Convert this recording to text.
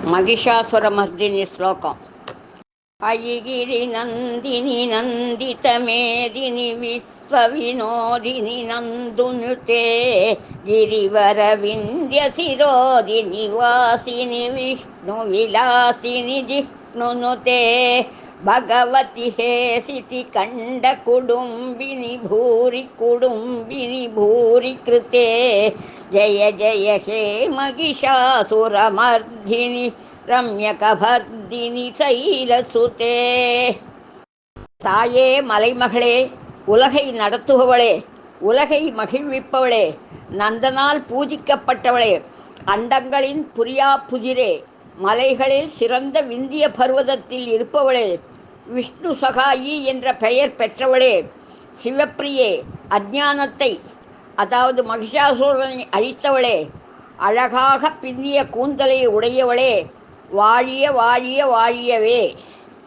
महिषासुरमर्दिनी श्लोकम्। अयिगिरि नन्दिनि नन्दितमेदिनि विश्वविनोदिनि नन्दुनुते गिरिवरविन्द्यशिरोदिनि वासिनि विष्णुविलासिनि जिह्नुनुते भगवति हेसिति कण्डकुडुम्बिनि भूरि कुडुम्बिनि भूरि कृते जय जय हे महिषासुरमर्दिनि ரம்யகபர்தினி சைலசுதே. தாயே, மலைமகளே, உலகை நடத்துபவளே, உலகை மகிழ்விப்பவளே, நந்தனால் பூஜிக்கப்பட்டவளே, அண்டங்களின் புரியா புதிரே, மலைகளில் சிறந்த விந்திய பர்வதத்தில் இருப்பவளே, விஷ்ணு சகாயி என்ற பெயர் பெற்றவளே, சிவப்பிரியே, அஞ்ஞானத்தை அதாவது மகிஷாசுரனை அழித்தவளே, அழகாக பின்னிய கூந்தலை உடையவளே, வாழிய வாழிய வாழியவே.